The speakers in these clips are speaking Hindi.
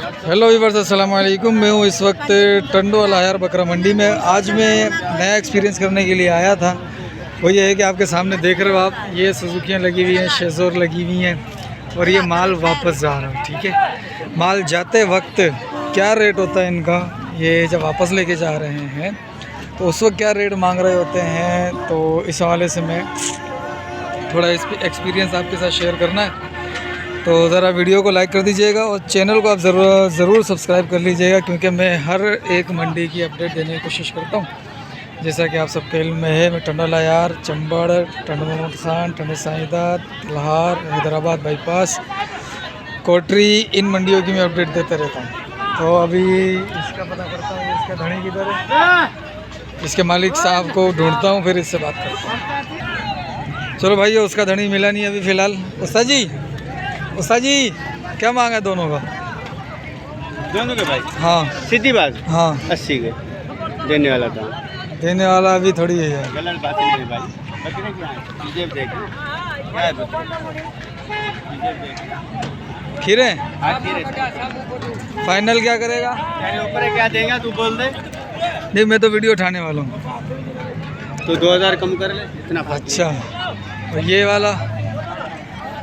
हेलो व्यूअर्स, अस्सलाम वालेकुम। मैं हूँ इस वक्त टंडोवाला हयार बकरा मंडी में। आज मैं नया एक्सपीरियंस करने के लिए आया था। वो ये है कि आपके सामने देख रहे हो आप, ये सुजुकियाँ लगी हुई हैं, शेज़ोर लगी हुई हैं और ये माल वापस जा रहा है। ठीक है, माल जाते वक्त क्या रेट होता है इनका, ये जब वापस लेके जा रहे हैं तो उस वक्त क्या रेट मांग रहे होते हैं, तो इस हवाले से मैं थोड़ा एक्सपीरियंस आपके साथ शेयर करना है। तो ज़रा वीडियो को लाइक कर दीजिएगा और चैनल को आप ज़रूर सब्सक्राइब कर लीजिएगा, क्योंकि मैं हर एक मंडी की अपडेट देने की कोशिश करता हूँ। जैसा कि आप सबके इल्म में है, मैं टंडोवाला हयार, चंबड़, टंड मोहम्मद खान, टंड साइदात, लाहौर, हैदराबाद बाईपास, कोटरी, इन मंडियों की मैं अपडेट देते रहता हूँ। तो अभी इसका पता करता हूँ, इसका धनी किधर है, इसके मालिक साहब को ढूंढता हूँ, फिर इससे बात करता हूँ। चलो भाई, उसका धनी मिला नहीं अभी फ़िलहाल। उस्ताद जी क्या मांगा है दोनों का? दोनों के भाई? हाँ, सीधी बात। हाँ, 80 के देने वाला था। देने वाला अभी थोड़ी है यार, गलत बात नहीं है भाई। बकरे क्या है? जेब देख क्या है बकरे? खीरे हाँ, खीरे। फाइनल क्या करेगा? तेरे ऊपर है, क्या देगा तू बोल दे। नहीं, मैं तो वीडियो उठाने वाला हूँ। तो 2000 कम कर ले इतना। अच्छा, और ये वाला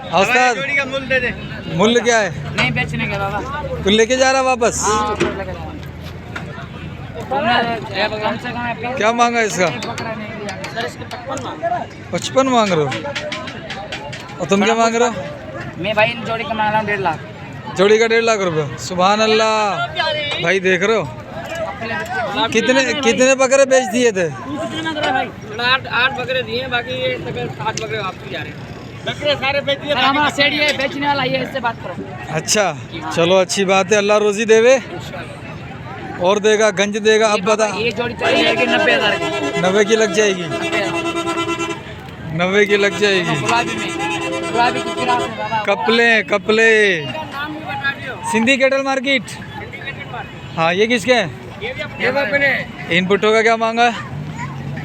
उस्ताद जोड़ी का मूल्य दे दे। मूल्य क्या है? नहीं बेचने के बाबा, तू लेके जा रहा वापस? कम से कम क्या मांगा इसका? 55 मांग रहे हो, और तुम क्या मांग रहे हो? मैं भाई इन जोड़ी का मांग रहा हूँ 1.5 लाख। जोड़ी का 1.5 लाख रुपए। सुभान अल्लाह भाई, देख रहे हो कितने बकरे बेच दिए थे? 8 बकरे दिए, बाकी 7 बकरे वापस जा रहे हैं। बकरे सारे बेच दिए। हमारा सेठ ये बेचने वाला, ये इससे बात करो। अच्छा, चलो अच्छी बात है, अल्लाह रोजी देवे और देगा, गंज देगा। अब बता, ये जोड़ी चाहिए कि 90,000 की? 90 की लग जाएगी, 90 की लग जाएगी। गुलाबी की फिराक है बाबा। कपले सिंधी कैटल मार्केट। हाँ, ये किसके हैं? ये अपने इन पुट्ठों का क्या मांगा?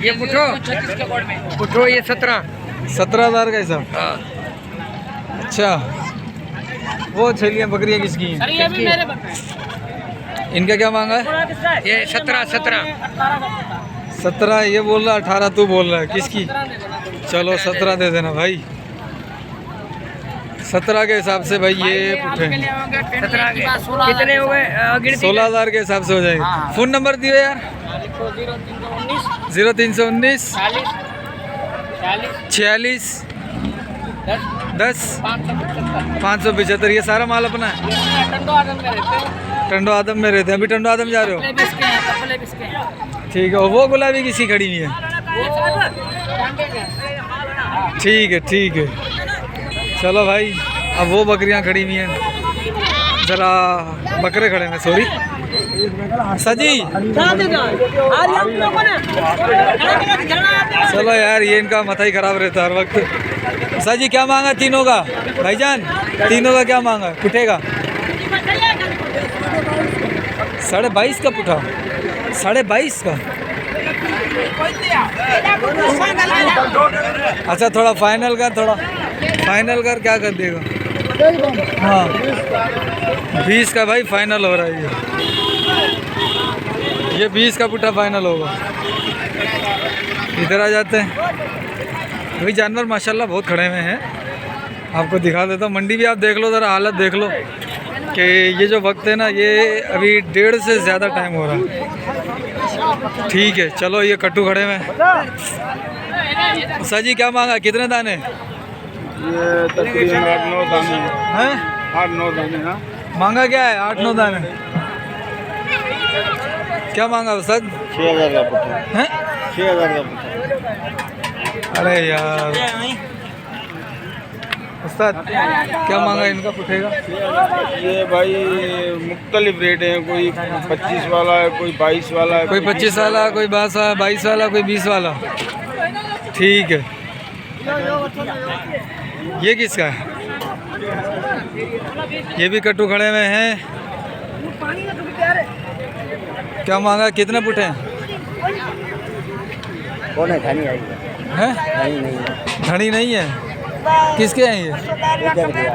ये पुठो 36 के कोड में पुठो, ये 17,000 का हिसाब। अच्छा, वो छलियाँ बकरियाँ किसकी हैं? सर ये भी मेरे बकरे। इनका क्या मांगा है? ये 17 17 ये बोल रहा, 18 तू बोल रहा है। किसकी? चलो 17 दे देना भाई। 17 के हिसाब से भाई ये पुट्ठे 17 कितने हो गए? 16,000 के हिसाब से हो जाएंगे। फ़ोन नंबर दियो यार। 0319 46 10 575। ये सारा माल अपना है? टंडो आदम में रहते हैं। अभी टंडो आदम जा रहे हो? ठीक है, और वो गुलाबी किसी खड़ी हुई है? ठीक है। चलो भाई, अब वो बकरियां खड़ी हुई हैं, ज़रा बकरे खड़े हैं, सॉरी सजी। चलो यार, ये इनका माथा ही ख़राब रहता है हर वक्त। सजी क्या मांगा तीनों का भाईजान? तीनों का क्या मांगा पुट्ठे का? 22.5 का पुट्ठा, 22.5 का। अच्छा, थोड़ा फाइनल कर क्या कर देगा? हाँ, 20 का भाई फाइनल हो रहा है। ये 20 का पुट्ठा फाइनल होगा। इधर आ जाते हैं भाई, जानवर माशाल्लाह बहुत खड़े हुए हैं। आपको दिखा देता हूँ, मंडी भी आप देख लो, ज़रा हालत देख लो कि ये जो वक्त है ना, ये अभी 1.5 से ज़्यादा टाइम हो रहा है। ठीक है, चलो ये कट्टू खड़े हुए हैं। सर जी क्या मांगा, कितने दाने? ये तकरीबन 8-9 दाने हैं? 8-9 दाने। हाँ, मांगा क्या है? 8-9 दाने। क्या मांगा सर? 6,000 का पुट्ठा हैं? 6,000 का पुट्ठा। अरे यार उस्ताद, क्या मांगा इनका पुट्ठेगा? ये भाई मुख्तलिफ रेट हैं, कोई 25 वाला है, कोई 22 वाला है, कोई 25 वाला, कोई 22 वाला, कोई 20 वाला। ठीक है, ये किसका है? ये भी कट्टू खड़े हुए हैं। क्या मांगा, कितने पुट्ठे हैं? कौन है? धनी आई हैं? नहीं धनी नहीं है। किसके हैं ये? इधर गया।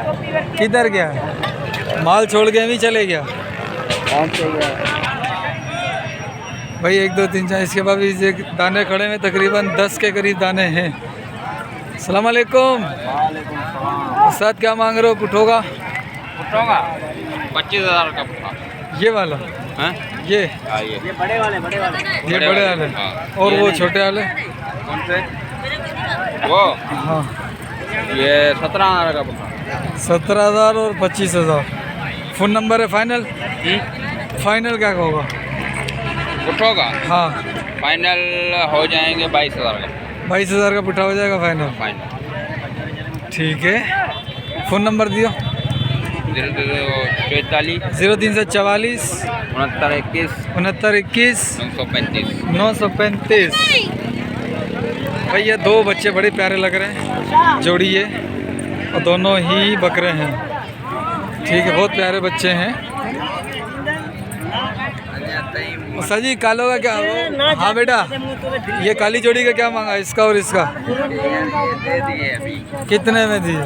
किधर गया? माल छोड़ के भी चले गया। भाई 1 2 3 4 इसके बाद ये दाने खड़े में तकरीबन 10 के करीब दाने हैं। अस्सलाम वालेकुम। उस्ताद क्या मांग रहे हो पुट्ठों का? पुट्ठों का 25,000 का पुट्ठा। ये वाला हैं? ये ये बड़े वाले ये बड़े वाले हाँ। और वो छोटे वाले कौन से? वो हाँ ये 17,000 का पुट्ठा। 17,000 और 25,000। फ़ोन नंबर है फाइनल? फाइनल क्या होगा पुट्ठों का हाँ? फाइनल हो जाएंगे 22,000 का। 22,000 का पुट्ठा हो जाएगा फाइनल। फाइनल ठीक है फ़ोन नंबर दियो। 044 0344 69 69 21 935। 935। भाई ये 2 बच्चे बड़े प्यारे लग रहे हैं, जोड़ी ये, और दोनों ही बकरे हैं। ठीक है बहुत प्यारे बच्चे हैं। सर जी कालो का क्या? हाँ बेटा ये काली जोड़ी का क्या मांगा इसका और इसका? दे दिए अभी। कितने में दिए?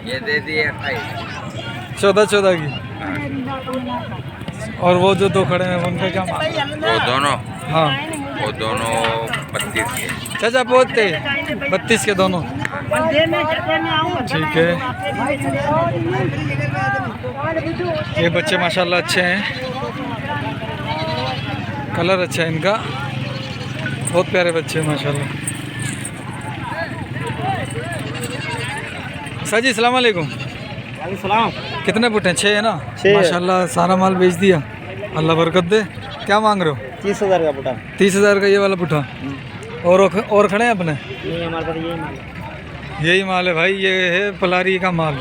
ये दे दिए 14 की। और वो जो 2 खड़े हैं उनका क्या मांगा? वो दोनों हाँ 32 के। चाचा पोते 32 के दोनों। ठीक है ये बच्चे माशाल्लाह अच्छे हैं, कलर अच्छा है इनका, बहुत प्यारे बच्चे हैं माशाल्लाह। सर जी अस्सलाम वालेकुम। कितने पुट्टे हैं? 6 है ना? माशाल्लाह सारा माल बेच दिया, अल्लाह बरकत दे। क्या मांग रहे हो? 30,000 का पुट्ठा। 30,000 का ये वाला पुट्ठा। और खड़े हैं अपने? नहीं हमारे पास यही माल है। यही माल है भाई, ये है पलारी का माल,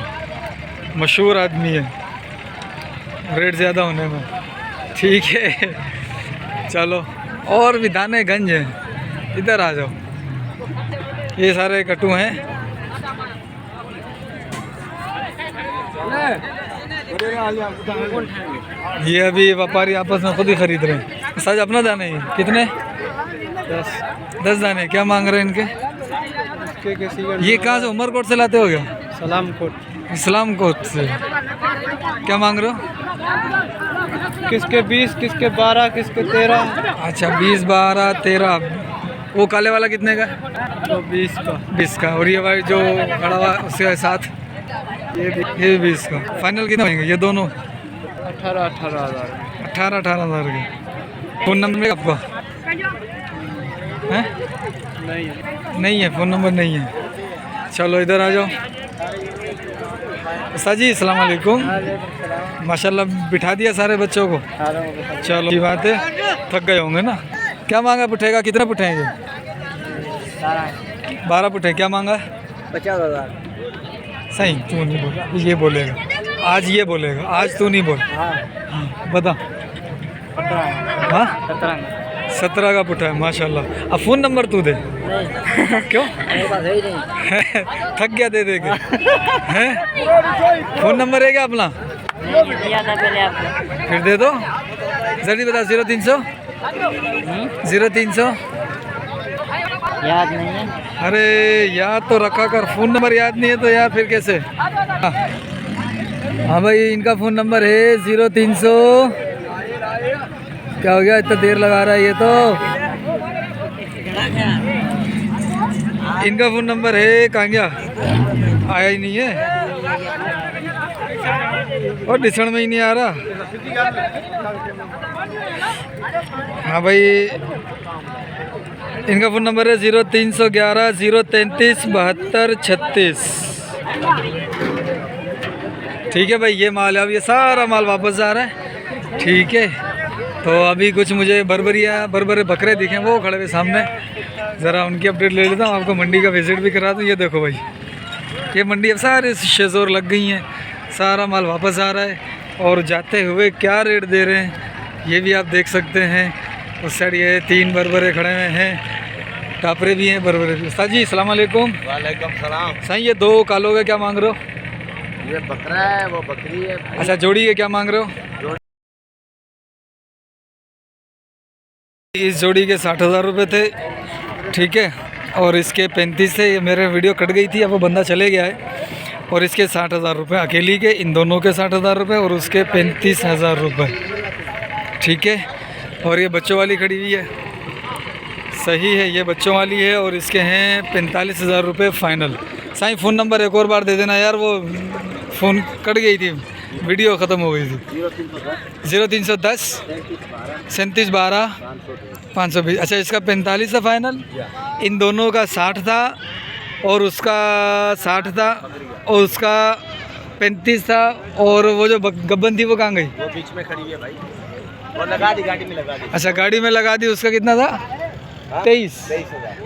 मशहूर आदमी है, रेट ज़्यादा होने में। ठीक है चलो और भी दाने गंज हैं, इधर आ जाओ। ये सारे कट्टू हैं। ये अभी व्यापारी आपस में खुद ही खरीद रहे हैं। सच अपना दाने ही कितने? 10 दाने। क्या मांग रहे हैं इनके? ये कहाँ से उमरकोट से लाते हो क्या? इस्लाम कोट से। क्या मांग रहे हो? किसके 20, किसके 12, किसके 13। अच्छा 20 12 13। वो काले वाला कितने का? तो 20 का। 20 का। और ये भाई जो खड़ा हुआ उसके साथ ये 20 का। फाइनल कितने होंगे ये दोनों? 18,000। 18,000 के। फ़ोन नंबर है आपका? है? नहीं है फ़ोन नंबर नहीं है। चलो इधर आ जाओ। उस्ताद जी अस्सलाम वालेकुम। माशाल्लाह बिठा दिया सारे बच्चों को। चलो ये बात है, थक गए होंगे ना। क्या मांगा पुट्ठेगा? कितने पुट्ठे हैं ये? 12 पुट्ठे। क्या मांगा? 50,000। सही तू नहीं बोल, ये बोलेगा आज, ये बोलेगा आज, तू नहीं बोल। हाँ बता। हाँ 17 का पुट्ठा है माशाल्लाह। अब फ़ोन नंबर तू दे। क्यों? थक गया दे दे के हैं? फ़ोन नंबर है क्या अपना? फिर दे दो जल्दी बता। 0300 0300 याद नहीं है। अरे याद तो रखा कर, फ़ोन नंबर याद नहीं है तो यार फिर कैसे? हाँ भाई इनका फ़ोन नंबर है 0300। क्या हो गया इतना देर लगा रहा है ये तो? इनका फ़ोन नंबर है कहाँ गया? आया ही नहीं है और डिस्काउंट में ही नहीं आ रहा। हाँ भाई इनका फ़ोन नंबर है 0311 033 72 36। ठीक है भाई ये माल है, अब ये सारा माल वापस जा रहा है। ठीक है तो अभी कुछ मुझे बरबरे बकरे दिखे वो खड़े हुए सामने, ज़रा उनकी अपडेट ले लेता हूँ, आपको मंडी का विज़िट भी करा दूँ। ये देखो भाई ये मंडी अब सारे शेज़ोर लग गई हैं, सारा माल वापस आ रहा है और जाते हुए क्या रेट दे रहे हैं ये भी आप देख सकते हैं। उस साइड ये 3 बरबरे खड़े हुए हैं, टापरे भी हैं, बरबरे भी। उस्ताद जी अस्सलाम वालेकुम। वालेकुम सलाम। सही ये 2 कालों का क्या मांग रहे हो? ये बकरा है वो बकरी है। अच्छा जोड़ी के क्या मांग रहे हो? इस जोड़ी के 60,000 रुपये थे। ठीक है और इसके 35 थे। ये मेरे वीडियो कट गई थी, अब वो बंदा चले गया है और इसके 60,000 रुपये अकेली के, इन दोनों के 60,000 रुपये और उसके 35,000 रुपये। ठीक है, और ये बच्चों वाली खड़ी हुई है, सही है, ये बच्चों वाली है और इसके हैं 45,000 रुपये फ़ाइनल। साईं फ़ोन नंबर एक और बार दे देना यार, वो फ़ोन कट गई थी, वीडियो ख़त्म हो गई थी। 0310 37 12 520। अच्छा, इसका 45 था फाइनल, इन दोनों का 60 था और उसका 60 था और उसका 35 था, और वो जो गब्बन थी वो कहाँ गई? वो बीच में खड़ी है भाई, वो लगा दी, गाड़ी में लगा दी। अच्छा, गाड़ी में लगा दी, उसका कितना था? 23।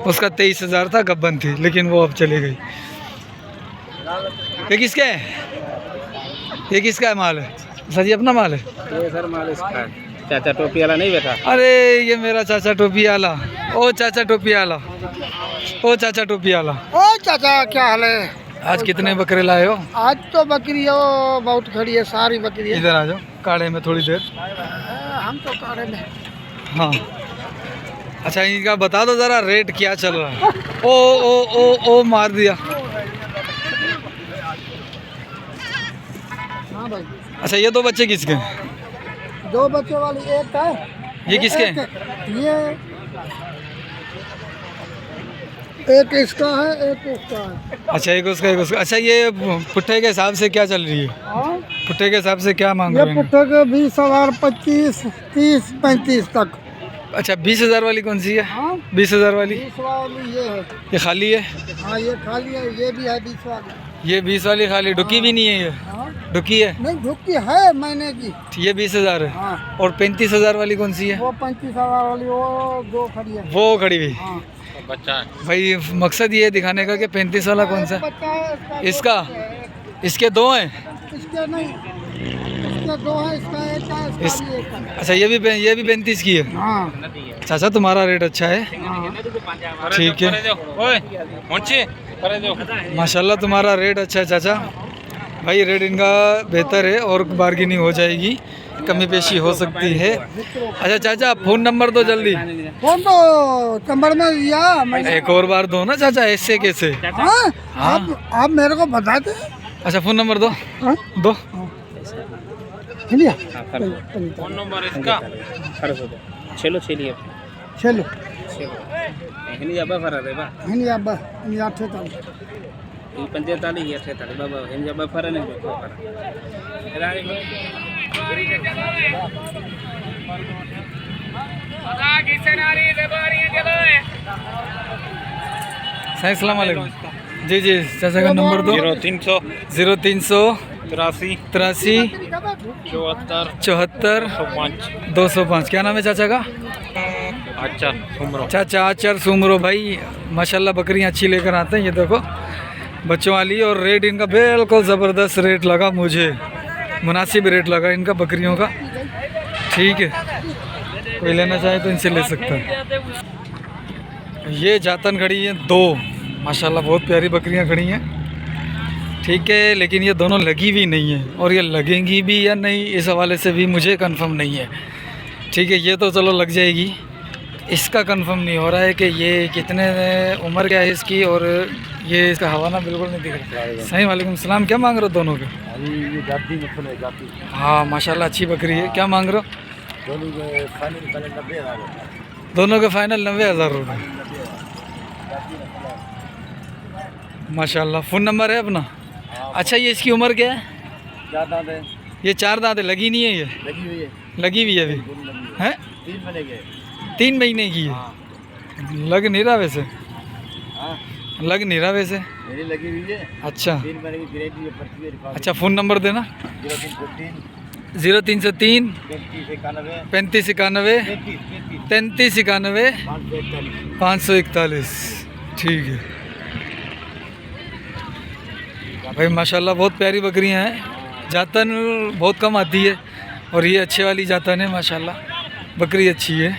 उसका 23,000 था, गब्बन थी, लेकिन वो अब चली गई। ये किसका है? ये किसका है माल है? सर, ये अपना माल है? ये सर माल इसका है, चाचा टोपी वाला नहीं बैठा। अरे ये मेरा चाचा टोपी वाला, ओ चाचा टोपी वाला, ओ चाचा टोपी वाला। ओ चाचा, क्या हाल है? आज कितने बकरे लाए हो? आज तो बकरी हो बहुत खड़ी है, सारी बकरी है। इधर आ जाओ काढ़े में थोड़ी देर। हम तो काढ़े में। हाँ, अच्छा, इनका बता दो ज़रा रेट क्या चल रहा है। ओ ओ ओ ओ मार दिया। हाँ भाई, अच्छा, ये दो बच्चे किसके हैं? 2 बच्चे वाली एक है। ये किसके हैं? ये एक इसका है, एक उसका है। अच्छा, एक उसका एक उसका। अच्छा, ये पुट्ठे के हिसाब से क्या चल रही है? हाँ? पुट्ठे के हिसाब से क्या मांग ये रहे हैं? पुट्ठे के 20,000, 25, 30, 35 तक। अच्छा, 20,000 वाली कौन सी है? हाँ, 20,000 वाली 20 वाली ये है। ये खाली है? हाँ, ये खाली है, ये भी है 20 वाली। ये 20 वाली खाली, डुकी भी नहीं है ये? हाँ? डुकी है? नहीं, धुक्की है महीने की। ये 20,000 है। हाँ, और 35,000 वाली कौन सी है? वो 35,000 वाली, वो 2 खड़ी है। वो खड़ी हुई। हाँ, बच्चा है भाई मकसद ये है दिखाने का कि 35 वाला कौन सा है? बच्चा है इसका? इसके 2 हैं? इसके नहीं, इसके 2 है, इसका एक है, इसका भी एक है। अच्छा, ये भी 35 की है। हाँ, चाचा, तुम्हारा रेट अच्छा है, हाँ। ठीक है, माशाल्लाह तुम्हारा रेट अच्छा है चाचा। भाई रेट इनका बेहतर है और बार्गेनिंग हो जाएगी, कमी पेशी हो सकती है। अच्छा चाचा, फ़ोन नंबर दो जल्दी। फोन तो चंबर में दिया मैंने। एक और बार दो ना चाचा, ऐसे कैसे? हाँ? आप मेरे को बता दे। अच्छा, फ़ोन नंबर दो। हाँ? दो। फोन नंबर इसका चलो चलिए चलो हिनी अब्बा फरा रे बा हिनी अब्बा हिनी 48 ಈ 45 ಈ 48 ಬಾಬಾ ಹಿಂಗೆ ಅಬ್ಬ ಫರ नहीं देखो अस्सलाम वालेकुम। जी जी चाचा का नंबर दो। 0300 0300 83 83 74 205। क्या नाम है चाचा का? अच्छा सुमरो चाचा आचर सुमरो। भाई माशाल्लाह बकरियां अच्छी लेकर आते हैं। ये देखो बच्चों वाली, और रेट इनका बिल्कुल ज़बरदस्त रेट लगा मुझे, मुनासिब रेट लगा इनका बकरियों का। ठीक है, कोई लेना चाहे तो इनसे ले सकता है। ये जातन खड़ी है 2, माशाल्लाह बहुत प्यारी बकरियां खड़ी हैं। ठीक है, लेकिन ये दोनों लगी भी नहीं है, और ये लगेंगी भी या नहीं इस हवाले से भी मुझे कंफर्म नहीं है। ठीक है, ये तो चलो लग जाएगी, इसका कंफर्म नहीं हो रहा है कि ये कितने उम्र क्या है इसकी, और ये इसका हवाना बिल्कुल नहीं दिख रहा। सही वालेकुम सलाम। क्या मांग रहे हो दोनों के? हाँ माशाल्लाह अच्छी बकरी है। क्या मांग रहे हो? दोनों के फाइनल 90,000 रुपये माशाल्लाह। फ़ोन नंबर है अपना? अच्छा, ये इसकी उम्र क्या है? ये 4 दांत है, लगी नहीं है? ये लगी हुई है अभी है? 3 महीने की है। लग नहीं रहा वैसे, लग नहीं रहा वैसे। लगी हुई है। अच्छा 3 महीने की गारंटी है। अच्छा, फ़ोन नंबर देना। 0303 35 91 33 91 541। ठीक है भाई, माशाल्लाह बहुत प्यारी बकरियां हैं। जातन बहुत कम आती है, और ये अच्छे वाली जातन है माशाल्लाह, बकरी अच्छी है।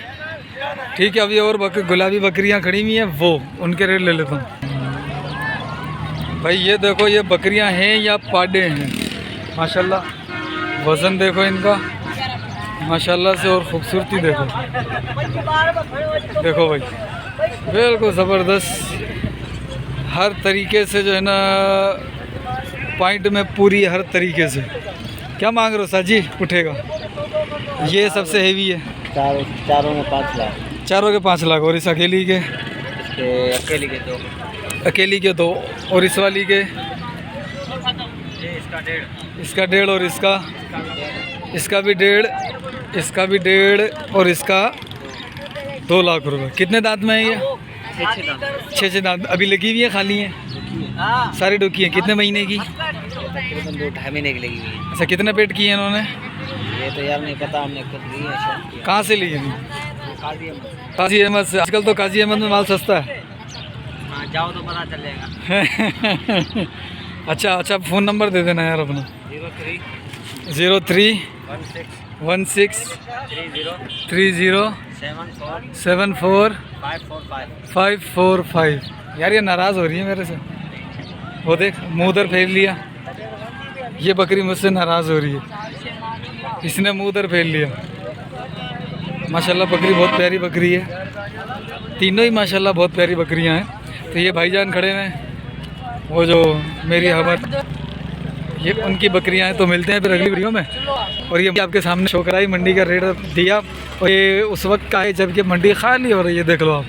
ठीक है, अभी और गुलाबी बकरियां खड़ी हुई हैं, वो उनके रेट ले लेता हूँ। भाई ये देखो, ये बकरियां हैं या पाडे हैं माशाल्लाह। वज़न देखो इनका माशाल्लाह से, और ख़ूबसूरती देखो। देखो भाई बिल्कुल ज़बरदस्त, हर तरीके से जो है ना पॉइंट में पूरी हर तरीके से। क्या मांग रहे हो सर जी? उठेगा ये सबसे हेवी है। चारों में 5 लाख। चारों के 5 लाख। और इस अकेली के? अकेली के 2। अकेली के 2। और इस वाली के? इसका 1.5। इसका 1.5 और इसका? इसका भी 1.5, इसका भी 1.5 और इसका 2 लाख रुपए। कितने दांत में है ये? 6 दांत। अभी लगी हुई है खाली है? सारी डुकी है। कितने महीने की? तकरीबन 2-2.5 महीने की लगी हुई है। अच्छा, कितने पेट किए हैं इन्होंने? ये तो यार नहीं पता, हमने खुद ली है। कहाँ से लिए हैं? काजी अहमद। काजी अहमद से। आजकल तो काजी अहमद में माल सस्ता है। हाँ, जाओ तो पता चलेगा। अच्छा, फ़ोन नंबर दे देना यार अपना। 03 16 30 74 545। यार ये नाराज़ हो रही है मेरे से। वो देख, मुँह उधर फेर लिया। ये बकरी मुझसे नाराज़ हो रही है, इसने मुँह उधर फेर लिया। माशाल्लाह बकरी बहुत प्यारी बकरी है। तीनों ही माशाल्लाह बहुत प्यारी बकरियां हैं। तो ये भाईजान खड़े हैं, वो जो मेरी हमर, ये उनकी बकरियां हैं। तो मिलते हैं फिर अगली वीडियो में। और ये आपके सामने शो कराई मंडी का रेट दिया, और ये उस वक्त का है जब कि मंडी खाली हो रही है। देख लो आप।